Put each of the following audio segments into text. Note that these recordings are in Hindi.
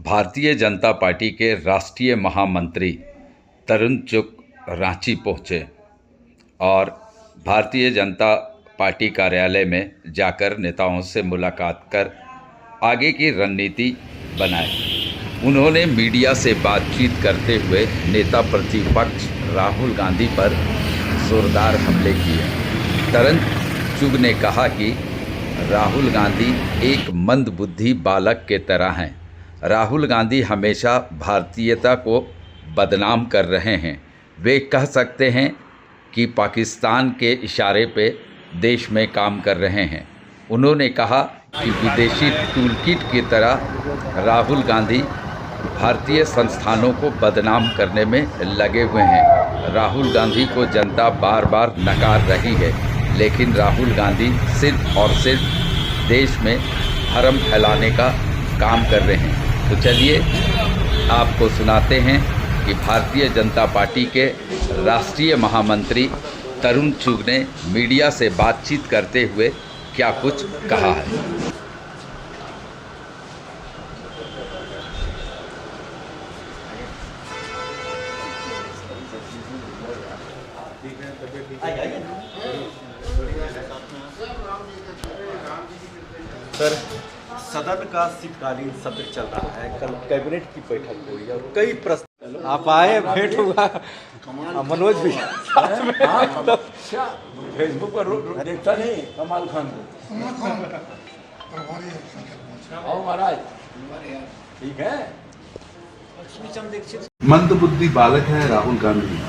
भारतीय जनता पार्टी के राष्ट्रीय महामंत्री तरुण चुग रांची पहुंचे और भारतीय जनता पार्टी कार्यालय में जाकर नेताओं से मुलाकात कर आगे की रणनीति बनाई। उन्होंने मीडिया से बातचीत करते हुए नेता प्रतिपक्ष राहुल गांधी पर जोरदार हमले किए। तरुण चुग ने कहा कि राहुल गांधी एक मंदबुद्धि बालक के तरह हैं। राहुल गांधी हमेशा भारतीयता को बदनाम कर रहे हैं। वे कह सकते हैं कि पाकिस्तान के इशारे पे देश में काम कर रहे हैं। उन्होंने कहा कि विदेशी टूलकिट की तरह राहुल गांधी भारतीय संस्थानों को बदनाम करने में लगे हुए हैं। राहुल गांधी को जनता बार बार नकार रही है, लेकिन राहुल गांधी सिर्फ और सिर्फ देश में भ्रम फैलाने का काम कर रहे हैं। तो चलिए आपको सुनाते हैं कि भारतीय जनता पार्टी के राष्ट्रीय महामंत्री तरुण चुग ने मीडिया से बातचीत करते हुए क्या कुछ कहा है। सर, सदन का शीतकालीन सत्र चल रहा है। कल कैबिनेट की बैठक हुई और कई प्रश्न आप आए, भेंट हुआ। मनोज भी फेसबुक पर देखता नहीं कमाल खान को महाराज ठीक है। मंदबुद्धि बालक है राहुल गांधी।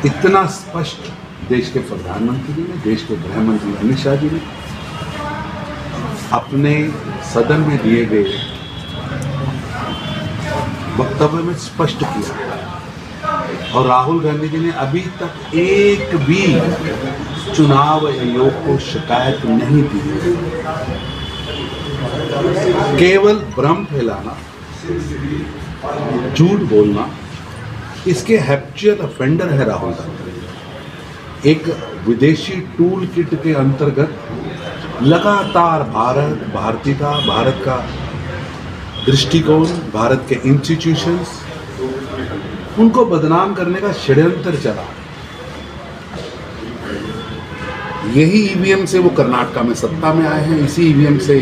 इतना स्पष्ट देश के प्रधानमंत्री ने, देश के गृह मंत्री अमित शाह जी ने अपने सदन में दिए गए वक्तव्य में स्पष्ट किया। और राहुल गांधी जी ने अभी तक एक भी चुनाव आयोग को शिकायत नहीं दी। केवल भ्रम फैलाना, झूठ बोलना, इसके हैबिचुअल ऑफेंडर है राहुल गांधी। एक विदेशी टूल किट के अंतर्गत लगातार भारत का दृष्टिकोण, भारत के इंस्टीट्यूशंस, उनको बदनाम करने का षड्यंत्र चला। यही ईवीएम से वो कर्नाटका में सत्ता में आए हैं, इसी ईवीएम से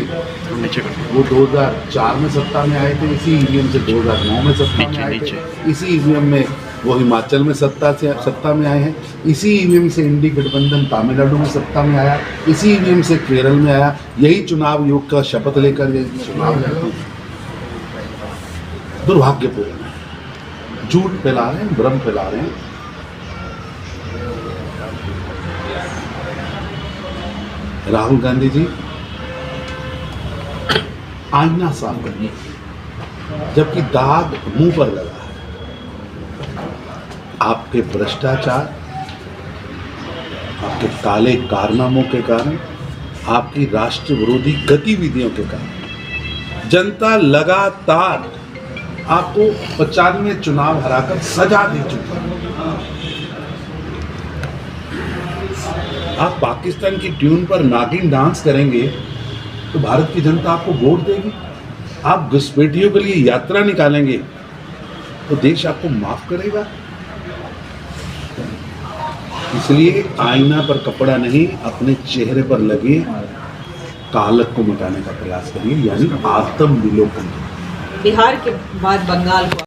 वो 2004 में सत्ता में आए थे, इसी ईवीएम से 2009 में सत्ता में आए थे, इसी ईवीएम में वो हिमाचल में सत्ता में आए हैं, इसी ईवीएम से इंडी गठबंधन तमिलनाडु में सत्ता में आया, इसी ईवीएम से केरल में आया। यही चुनाव आयोग का शपथ लेकर ये चुनाव लड़ते हैं। दुर्भाग्यपूर्ण है, झूठ फैला रहे हैं, भ्रम फैला रहे हैं। राहुल गांधी जी, आईना साफ करिए, जबकि दाग मुंह पर लगा है। आपके भ्रष्टाचार, आपके काले कारनामों के कारण, आपकी राष्ट्र विरोधी गतिविधियों के कारण जनता लगातार आपको 95 चुनाव हराकर सजा दे चुकी है। आप पाकिस्तान की ट्यून पर नागिन डांस करेंगे तो भारत की जनता आपको वोट देगी। आप घुसपैठियों के लिए यात्रा निकालेंगे तो देश आपको माफ करेगा। इसलिए आईना पर कपड़ा नहीं, अपने चेहरे पर लगे कालक को मिटाने का प्रयास करिए, यानी आत्म विलोपन। बिहार के बाद बंगाल को